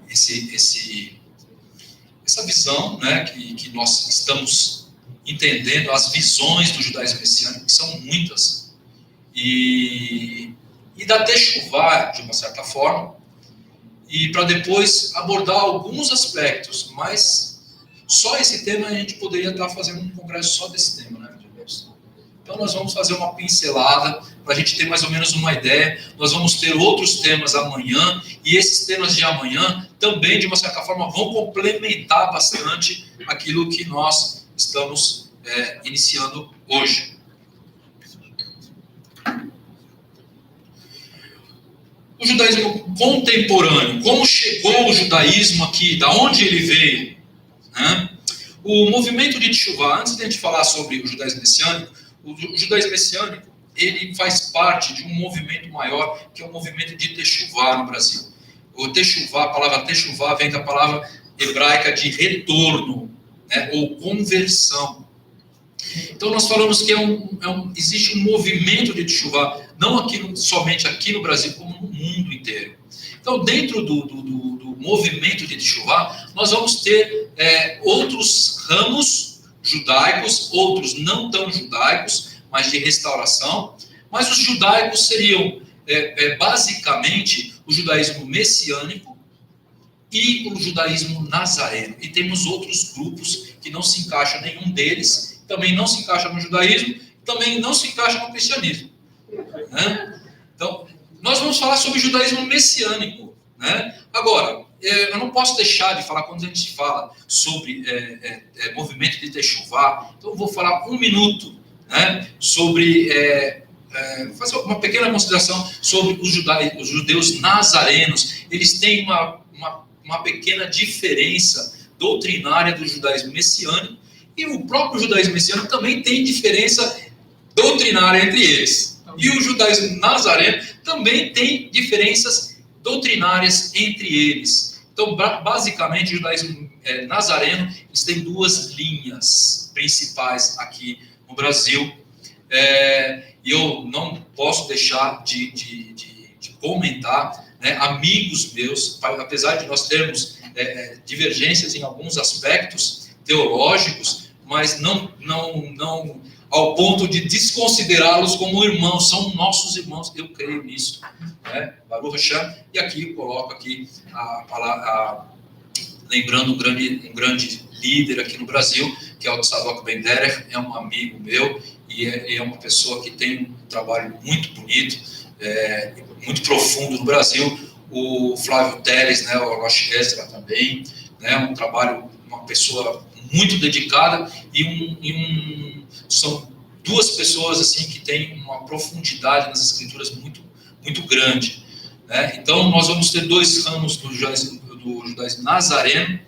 essa visão, né, que nós estamos entendendo, as visões do judaísmo messiânico, que são muitas, e da Techuvá, de uma certa forma, e para depois abordar alguns aspectos, mas só esse tema a gente poderia estar fazendo um congresso só desse tema, né, meus irmãos? Então nós vamos fazer uma pincelada para a gente ter mais ou menos uma ideia. Nós vamos ter outros temas amanhã, e esses temas de amanhã também, de uma certa forma, vão complementar bastante aquilo que nós estamos iniciando hoje. O judaísmo contemporâneo, como chegou o judaísmo aqui, da onde ele veio, né? O movimento de Teshuvá, antes de a gente falar sobre o judaísmo messiânico, o judaísmo messiânico, ele faz parte de um movimento maior, que é o movimento de Teshuvá no Brasil. O Teshuvá, a palavra Teshuvá vem da palavra hebraica de retorno, né, ou conversão. Então nós falamos que existe um movimento de Teshuvá, não somente aqui no Brasil, como no mundo inteiro. Então, dentro do movimento de Teshuvá, nós vamos ter outros ramos judaicos, outros não tão judaicos, mas de restauração. Mas os judaicos seriam, basicamente, o judaísmo messiânico e o judaísmo nazareno. E temos outros grupos que não se encaixam, nenhum deles também não se encaixa no judaísmo, também não se encaixa no cristianismo, né? Então, nós vamos falar sobre o judaísmo messiânico, né? Agora, eu não posso deixar de falar, quando a gente fala sobre movimento de Teshuvá, então eu vou falar um minuto, né, sobre, fazer uma pequena consideração sobre os judeus nazarenos. Eles têm uma pequena diferença doutrinária do judaísmo messiânico, e o próprio judaísmo messiânico também tem diferença doutrinária entre eles. E o judaísmo nazareno também tem diferenças doutrinárias entre eles. Então, basicamente, o judaísmo nazareno, eles têm duas linhas principais aqui no Brasil. E eu não posso deixar de comentar, né, amigos meus, apesar de nós termos divergências em alguns aspectos teológicos, mas não ao ponto de desconsiderá-los como irmãos, são nossos irmãos, eu creio nisso, né? Baruch Hashem. E aqui eu coloco aqui lembrando um grande líder aqui no Brasil, que é o Tzadok Ben Derech, é um amigo meu, e é uma pessoa que tem um trabalho muito bonito, muito profundo no Brasil. O Flávio Teles, né, o Rosh Ezra também, né, um trabalho, uma pessoa muito dedicada, são duas pessoas assim que têm uma profundidade nas escrituras muito, muito grande, né? Então nós vamos ter dois ramos do judaísmo nazareno.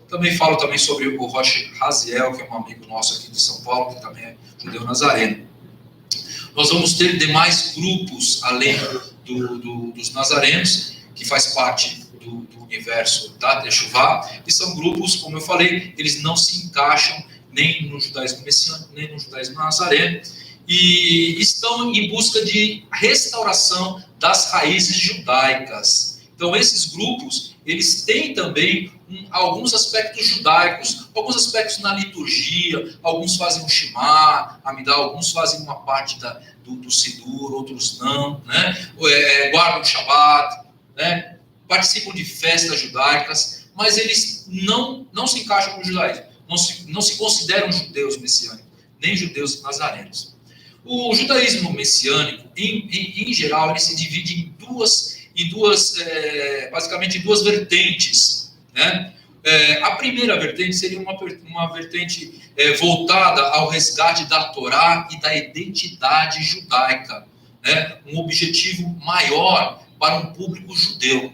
Também falo também sobre o Rosh Raziel, que é um amigo nosso aqui de São Paulo, que também é judeu nazareno. Nós vamos ter demais grupos além dos nazarenos, que faz parte do universo da Teshuvá, e são grupos, como eu falei, eles não se encaixam nem no judaísmo messiânico, nem no judaísmo nazareno, e estão em busca de restauração das raízes judaicas. Então, esses grupos, eles têm também alguns aspectos judaicos, alguns aspectos na liturgia, alguns fazem o Shema, Amidá, alguns fazem uma parte do Sidur, outros não, né? Guardam o Shabat, né? Participam de festas judaicas, mas eles não se encaixam no judaísmo, não se consideram judeus messiânicos, nem judeus nazarenos. O judaísmo messiânico, em geral, ele se divide basicamente em duas vertentes, né? A primeira vertente seria uma vertente voltada ao resgate da Torá e da identidade judaica, né? Um objetivo maior para um público judeu.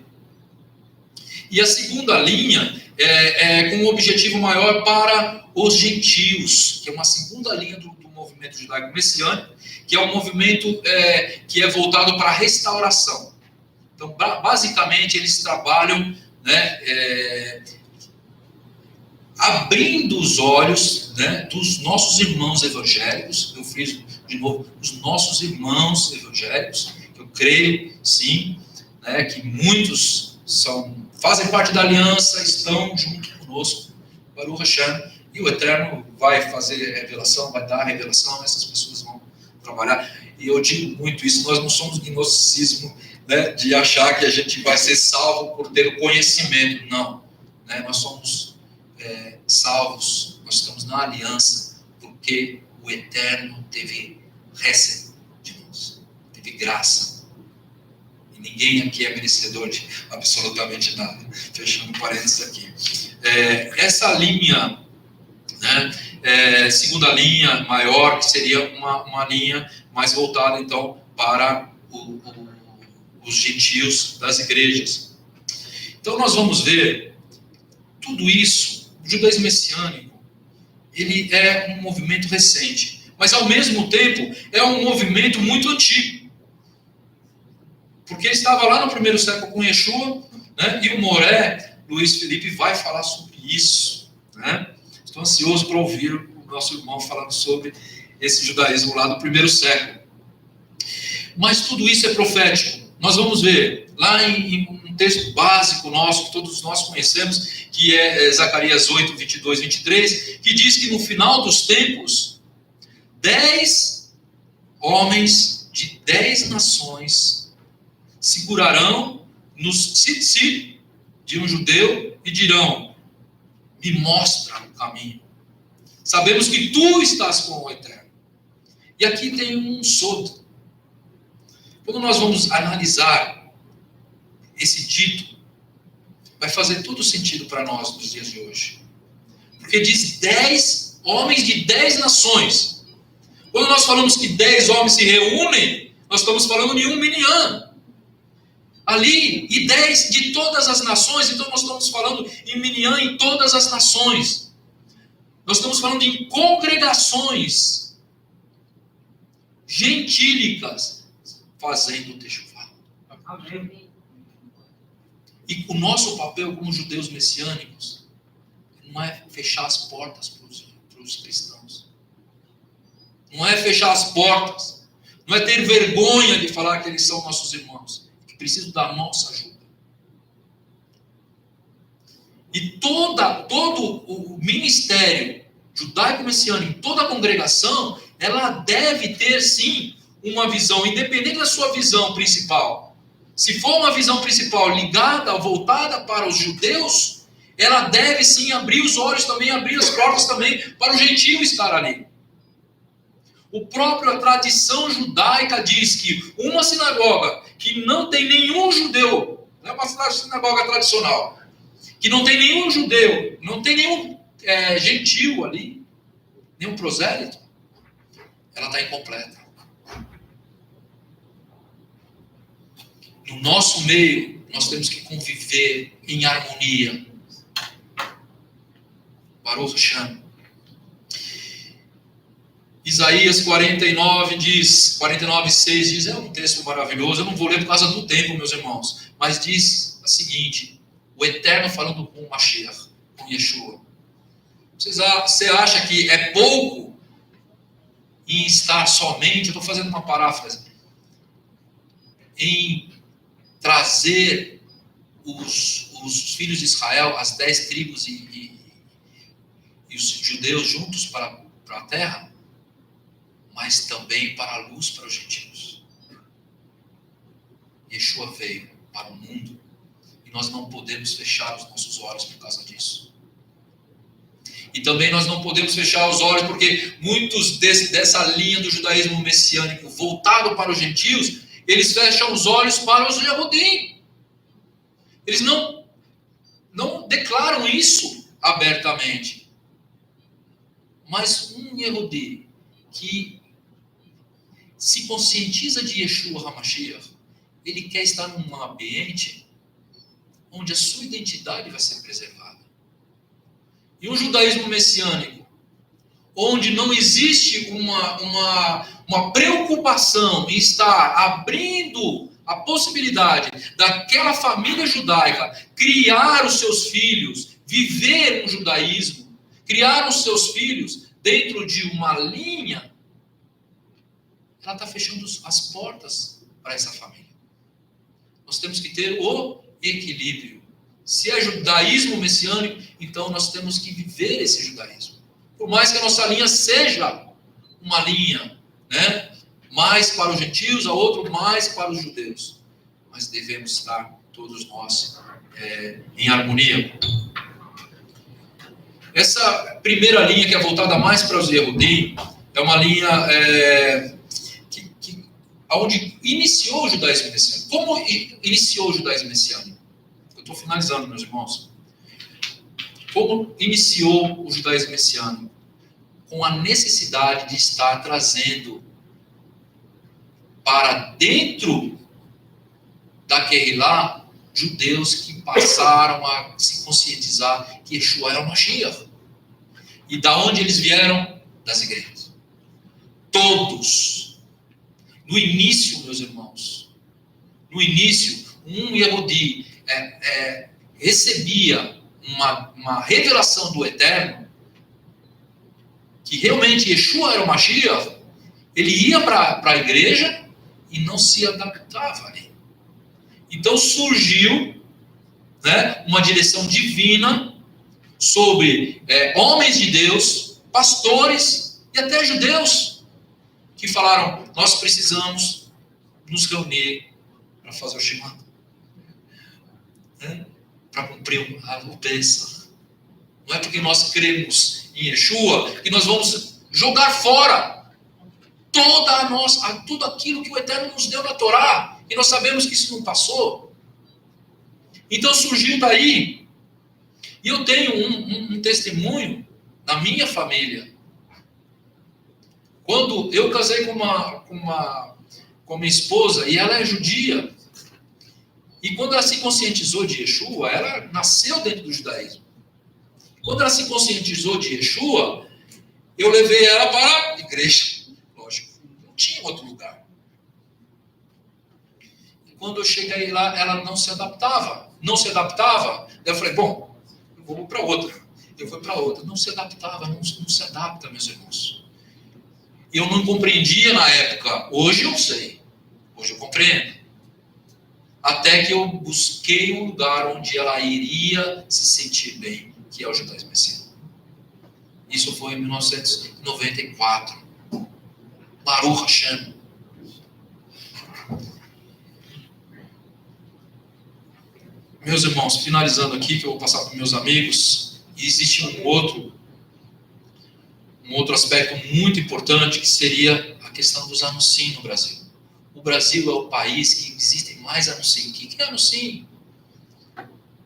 E a segunda linha com um objetivo maior para os gentios, que é uma segunda linha do movimento judaico-messiânico, que é um movimento que é voltado para a restauração. Então, basicamente, eles trabalham, né, abrindo os olhos, né, dos nossos irmãos evangélicos. Eu friso de novo, os nossos irmãos evangélicos, que eu creio, sim, né, que muitos são fazem parte da aliança, estão junto conosco, Baruch Hashem, e o Eterno vai fazer revelação, vai dar revelação, essas pessoas vão trabalhar. E eu digo muito isso, nós não somos gnosticismo, né, de achar que a gente vai ser salvo por ter o conhecimento, não. Né, nós somos salvos, nós estamos na aliança, porque o Eterno teve recém de nós, teve graça. E ninguém aqui é merecedor de absolutamente nada. Fechando parênteses aqui. Essa linha, né, segunda linha maior, que seria uma linha mais voltada, então, para os gentios das igrejas. Então, nós vamos ver tudo isso. O judaísmo messiânico, ele é um movimento recente, mas, ao mesmo tempo, é um movimento muito antigo. Porque ele estava lá no primeiro século com Yeshua, né, e o Moré, Luiz Felipe, vai falar sobre isso, né? Estou ansioso para ouvir o nosso irmão falando sobre esse judaísmo lá do primeiro século. Mas tudo isso é profético. Nós vamos ver lá em um texto básico nosso, que todos nós conhecemos, que é Zacarias 8, 22, 23, que diz que no final dos tempos, 10 homens de 10 nações segurarão nos tzitzit de um judeu e dirão: me mostra o caminho. Sabemos que tu estás com o Eterno. E aqui tem um sod. Quando nós vamos analisar esse dito, vai fazer todo sentido para nós nos dias de hoje. Porque diz 10 homens de 10 nações. Quando nós falamos que 10 homens se reúnem, nós estamos falando de um minyan. Ali, e 10 de todas as nações, então nós estamos falando em minyan em todas as nações. Nós estamos falando em congregações gentílicas fazendo techuvá. Amém. E o nosso papel como judeus messiânicos não é fechar as portas para os cristãos. Não é fechar as portas. Não é ter vergonha de falar que eles são nossos irmãos, que precisam da nossa ajuda. E todo o ministério judaico-messiânico, toda a congregação, ela deve ter, sim, uma visão, independente da sua visão principal. Se for uma visão principal ligada, voltada para os judeus, ela deve, sim, abrir os olhos também, abrir as portas também para o gentio estar ali. A própria tradição judaica diz que uma sinagoga que não tem nenhum judeu, não é uma sinagoga tradicional, que não tem nenhum judeu, não tem nenhum gentil ali, nenhum prosélito, ela está incompleta. No nosso meio, nós temos que conviver em harmonia. Baruch Hashem. Isaías 49 diz, 49:6 diz, é um texto maravilhoso, eu não vou ler por causa do tempo, meus irmãos, mas diz o seguinte: o Eterno falando com o Mashiach, com Yeshua. Você acha que é pouco em estar somente, eu estou fazendo uma paráfrase, em trazer os filhos de Israel, as 10 tribos e os judeus juntos para a terra, mas também para a luz para os gentios. Yeshua veio para o mundo e nós não podemos fechar os nossos olhos por causa disso. E também nós não podemos fechar os olhos porque muitos dessa linha do judaísmo messiânico voltado para os gentios, eles fecham os olhos para os Yehudim. Eles não declaram isso abertamente. Mas um Yehudi que se conscientiza de Yeshua HaMashiach, ele quer estar num ambiente onde a sua identidade vai ser preservada. E um judaísmo messiânico, onde não existe uma preocupação em estar abrindo a possibilidade daquela família judaica criar os seus filhos, viver um judaísmo, criar os seus filhos dentro de uma linha, ela está fechando as portas para essa família. Nós temos que ter o equilíbrio. Se é judaísmo messiânico, então nós temos que viver esse judaísmo. Por mais que a nossa linha seja uma linha, né, mais para os gentios, a outra mais para os judeus. Mas devemos estar todos nós em harmonia. Essa primeira linha, que é voltada mais para os Yehudim, é uma linha onde iniciou o judaísmo messiânico. Como iniciou o judaísmo messiânico? Eu estou finalizando, meus irmãos. Como iniciou o judaísmo messiânico? Com a necessidade de estar trazendo para dentro da Kehilá judeus que passaram a se conscientizar que Yeshua era o Mashiach. E da onde eles vieram? Das igrejas. Todos. No início, meus irmãos, no início, um Yehudi recebia uma revelação do Eterno, que realmente Yeshua era o Mashiach, ele ia para a igreja e não se adaptava ali. Então surgiu, né, uma direção divina sobre homens de Deus, pastores e até judeus, que falaram: nós precisamos nos reunir para fazer o Shema, né, para cumprir o Pesach. Não é porque nós cremos em Yeshua que nós vamos jogar fora tudo aquilo que o Eterno nos deu na Torá, e nós sabemos que isso não passou. Então surgiu daí, e eu tenho um testemunho na minha família. Quando eu casei com minha esposa, e ela é judia, e quando ela se conscientizou de Yeshua, ela nasceu dentro do judaísmo. Quando ela se conscientizou de Yeshua, eu levei ela para a igreja. Lógico, não tinha outro lugar. E quando eu cheguei lá, ela não se adaptava. Daí eu falei: bom, eu vou para outra. Eu fui para outra. Não se adaptava, não se adapta, meus irmãos. Eu não compreendia na época. Hoje eu sei. Hoje eu compreendo. Até que eu busquei um lugar onde ela iria se sentir bem, que é o judaísmo messiânico. Isso foi em 1994. Baruch Hashem. Meus irmãos, finalizando aqui, que eu vou passar para meus amigos, e existe um outro aspecto muito importante, que seria a questão dos anuncim no Brasil. O Brasil é o país que existem mais anuncim. O que é anuncim?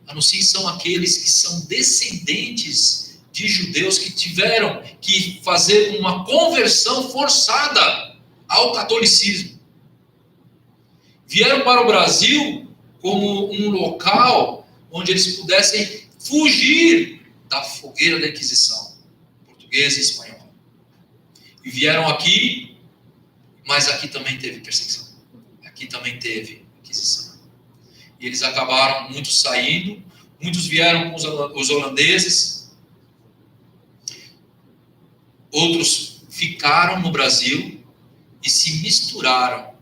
Anuncim são aqueles que são descendentes de judeus que tiveram que fazer uma conversão forçada ao catolicismo. Vieram para o Brasil como um local onde eles pudessem fugir da fogueira da Inquisição, portuguesa e espanhola. E vieram aqui, mas aqui também teve perseguição. Aqui também teve Inquisição. E eles acabaram, muitos saindo, muitos vieram com os holandeses, outros ficaram no Brasil e se misturaram.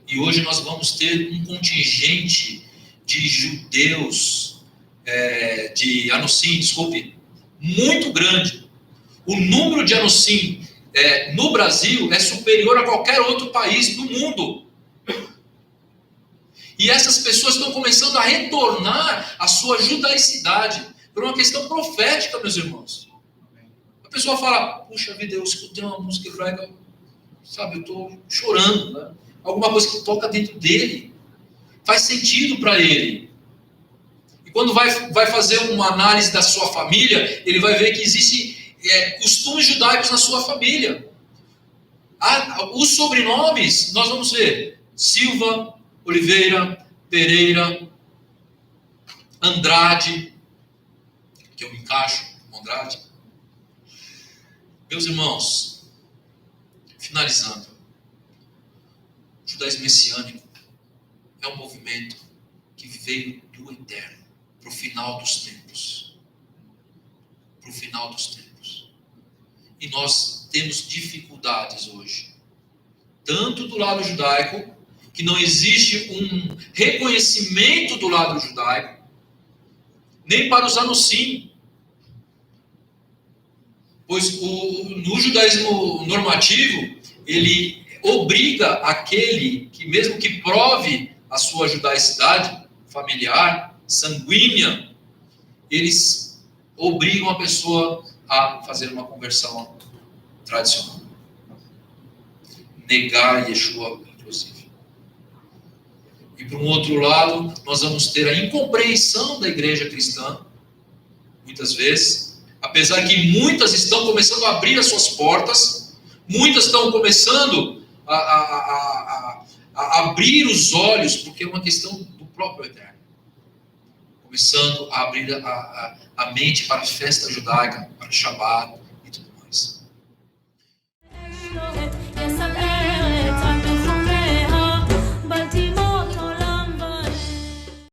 E hoje nós vamos ter um contingente de judeus, de anuncim, muito grande. O número de anuncim no Brasil é superior a qualquer outro país do mundo. E essas pessoas estão começando a retornar à sua judaicidade por uma questão profética, meus irmãos. A pessoa fala: puxa vida, eu escutei uma música hebraica, sabe, eu estou chorando, né? Alguma coisa que toca dentro dele, faz sentido para ele. E quando vai fazer uma análise da sua família, ele vai ver que existem costumes judaicos na sua família. Os sobrenomes, nós vamos ver: Silva, Oliveira, Pereira, Andrade, que eu me encaixo com Andrade. Meus irmãos, finalizando, o judaísmo messiânico é um movimento que veio do Eterno para o final dos tempos. Para o final dos tempos. E nós temos dificuldades hoje, tanto do lado judaico, que não existe um reconhecimento do lado judaico, nem para os anusim. Pois no judaísmo normativo, ele obriga aquele que, mesmo que prove a sua judaicidade familiar, sanguínea, eles obrigam a pessoa a fazer uma conversão tradicional. Negar Yeshua, inclusive. E, por um outro lado, nós vamos ter a incompreensão da igreja cristã, muitas vezes, apesar que muitas estão começando a abrir as suas portas, muitas estão começando a abrir os olhos, porque é uma questão do próprio Eterno. Começando a abrir a mente para a festa judaica, para o Shabat,